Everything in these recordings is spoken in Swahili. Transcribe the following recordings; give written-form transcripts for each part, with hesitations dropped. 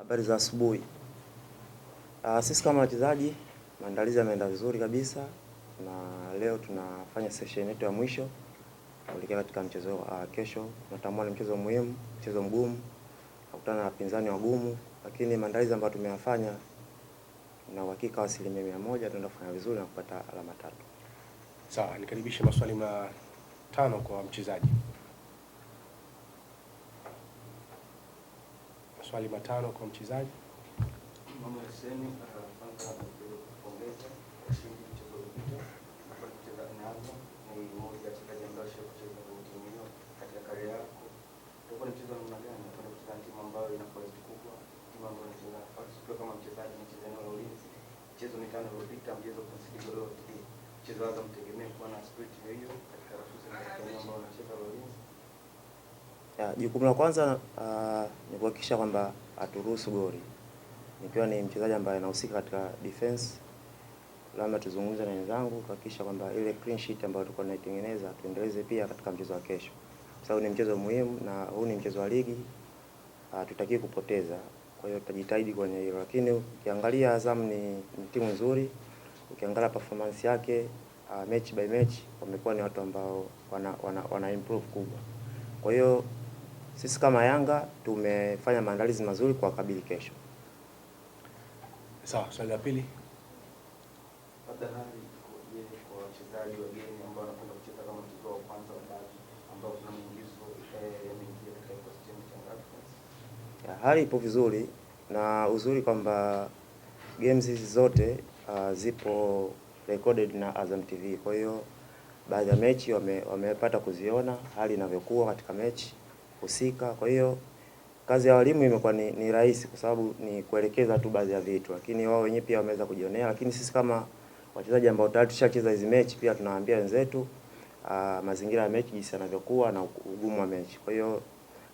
Habari za asubuhi. Sisi kama wachezaji maandalizi yameenda vizuri kabisa, na leo tunafanya session yetu ya mwisho kuelekea katika mchezo kesho. Tunatambua ni mchezo muhimu, mchezo mgumu, nakutana na wapinzani wagumu, lakini maandalizi ambayo tumeyafanya na uhakika wa 100% tunaenda kufanya vizuri na kupata alama 3. Sawa, nikaribishe maswali 5 kwa mchezaji. Maswali 5 kwa mchezaji. Mama Hussein kwanza kupongeza ushindi mchezo uliopita na kwa kucheza nao ni mmoja wa wachezaji ambao kucheza kwa timu hiyo katika kariera yako. Kwa ni mchezo namna gani na kucheza na timu ambayo ina quality kubwa, timu ambayo inacheza nafasi kwa kama mchezaji mchezo eneo la ulinzi. Mchezo mitano uliopita mchezo kusidi goli yote. Mchezo wao mtegemea kuwa na spirit hiyo katika hususan katika eneo ambao wanacheza ulinzi. Jukumu la kwanza ni kuhakikisha kwamba haturuhusu goli. Nikiwa ni mchezaji ambaye anahusika katika defense, lazima tuzungumze na wenzangu kuhakikisha kwamba ile clean sheet ambayo tulikuwa tunaitengeneza tuendeleze pia katika mchezo wa kesho. Sababu ni mchezo muhimu na huu ni mchezo wa ligi, tutaki kupoteza. Kwa hiyo tutajitahidi kwenye hilo. Lakini ukiangalia Azam ni timu nzuri, ukiangalia performance yake match by match wamekuwa ni watu ambao wana improve kubwa. Kwa hiyo sisi kama Yanga tumefanya maandalizi mazuri kwa kabili kesho. Sawa, swali la pili. Labda hali kwa wachezaji wageni ambao wanapenda kucheza kama mchezo wa kwanza wa dabi ambao kuna mwingizo yameingia katika kikosi cha Yanga Africans. Hali ipo vizuri na uzuri kwamba games hizi zote zipo recorded na Azam TV. Kwa hiyo baadhi ya mechi wamepata kuziona hali inavyokuwa katika mechi husika. Kwa hiyo kazi ya walimu imekuwa ni rahisi kwa sababu ni kuelekeza tu baadhi ya vitu, lakini wao wenyewe pia wameweza kujionea. Lakini sisi kama wachezaji ambao tayari tushacheza hizo mechi pia tunawaambia wenzetu mazingira ya mechi jinsi yanavyokuwa na ugumu wa mechi. Kwa hiyo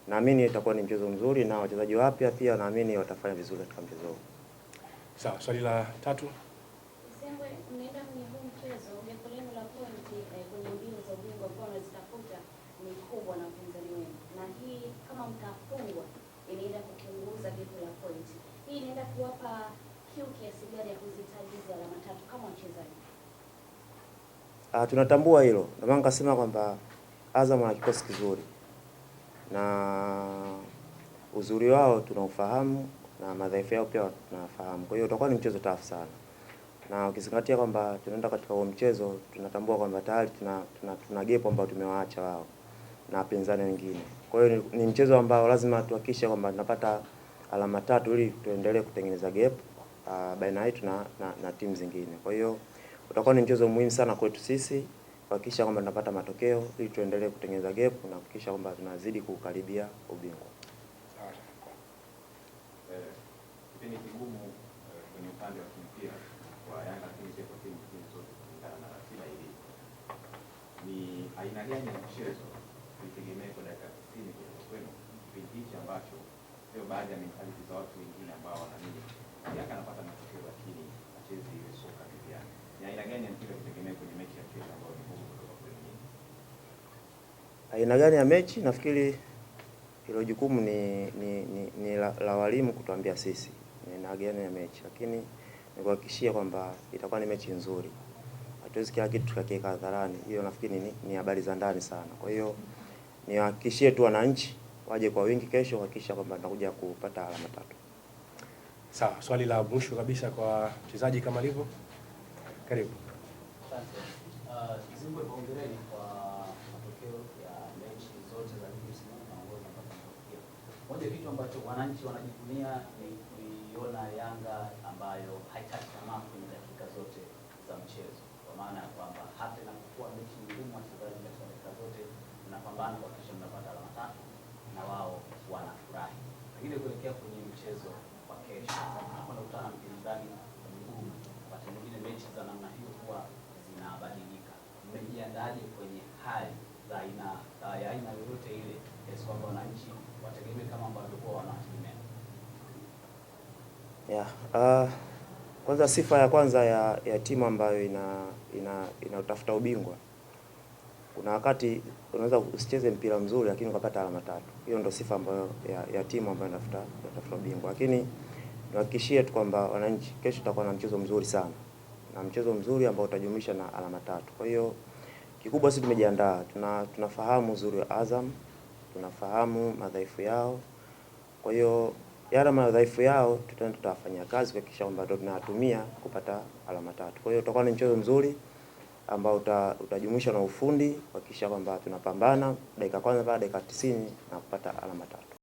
naamini itakuwa ni mchezo mzuri na wachezaji wapya pia naamini watafanya vizuri katika mchezo huu. Sawa, swali la 3. Sembwe, unaenda kwenye huu mchezo, lengo lenu la pointi kwenye mbio za ubingwa ambao unazitafuta ni kubwa na wapinzani wenu. Na hii kama mtafungwa inaenda kupunguza gap la pointi. Hii inaenda kuwapa kiu kiasi gani ya kuzihitaji hizo alama 3 kama wachezaji? Tunatambua hilo. Ndio maana nikasema kwamba Azam ana kikosi kizuri. Na uzuri wao tunaufahamu na madhaifu yao pia tunafahamu. Kwa hiyo utakuwa ni mchezo tafu sana. Na ukizingatia kwamba tunaenda katika huo mchezo, tunatambua kwamba tayari tuna gap ambao tumewaacha wao na wapinzani wengine. Kwa hiyo ni mchezo ambao lazima tuhakikishe kwamba tunapata alama 3 ili tuendelee kutengeneza gap baina yetu na timu zingine. Kwa hiyo utakuwa ni mchezo muhimu sana kwetu sisi kuhakikisha kwamba tunapata matokeo ili tuendelee kutengeneza gap na kuhakikisha kwamba tunazidi kukaribia ubingwa. Kipindi kigumu kwenye upande wa kimpira kwa Yanga, lakini pia kwa timu nyingine zote kulingana na ratiba hii. Ni aina gani ya mchezo tuitegemee kwa dakika 90 kwa kwenu kipindi hichi ambacho sio baadhi ya mentality za watu wengine ambao wanaamini Yanga anapata matokeo lakini acheze ile soka pia. Ni aina gani ya mpira tuitegemee kwenye mechi ya kesho ambayo ni ngumu kutoka kwenu? Aina gani ya mechi? Nafikiri hilo jukumu ni la walimu kutuambia sisi ni aina gani ya mechi, lakini nikuhakikishia kwamba itakuwa ni mechi nzuri. Hatuwezi kila kitu tukakiweka hadharani. Hiyo nafikiri ni habari za ndani sana. Kwa hiyo niwahakikishie tu wananchi waje kwa wingi kesho kuhakikisha kwamba tunakuja kupata alama 3. Sawa, swali la mwisho kabisa kwa mchezaji kama alivyo. Karibu. Asante. Zimbo, hongereni kwa matokeo ya mechi zote za ligi msimu na kuongoza mpaka matokeo. Moja kitu ambacho wananchi wanajivunia ni kuiona Yanga ambayo haikati tamaa kwenye dakika zote za mchezo. Kwa maana ya kwamba hata inapokuwa mechi ngumu, wachezaji katika dakika zote mnapambana kuhakikisha mnapata alama 3 na wao wanafurahi. Lakini kuelekea kwenye mchezo wa kesho, tunakwenda kukutana na mpinzani mgumu. Wakati mwingine mechi za namna hiyo huwa zinabadilika. Mmejiandaje kwenye hali za aina yoyote ile kiasi kwamba wananchi wategemee kama ambavyo huwa wanategemea? Kwanza sifa ya kwanza ya timu ambayo utafuta ubingwa, kuna wakati unaweza usicheze mpira mzuri lakini ukapata alama 3. Hiyo ndio sifa ambayo ya timu ambayo inatafuta ubingwa. Lakini niwahakikishie tu kwamba wananchi, kesho tutakuwa na mchezo mzuri sana, na mchezo mzuri ambao utajumlisha na alama 3. Kwa hiyo kikubwa sisi tumejiandaa, tunafahamu uzuri wa Azam, tunafahamu madhaifu yao. Kwa hiyo yale madhaifu yao tutafanyia kazi kuhakikisha kwamba tunayatumia kupata alama 3. Kwa hiyo utakuwa ni mchezo mzuri ambao utajumuisha na ufundi kuhakikisha kwamba tunapambana dakika kwanza mpaka dakika 90 na kupata alama 3.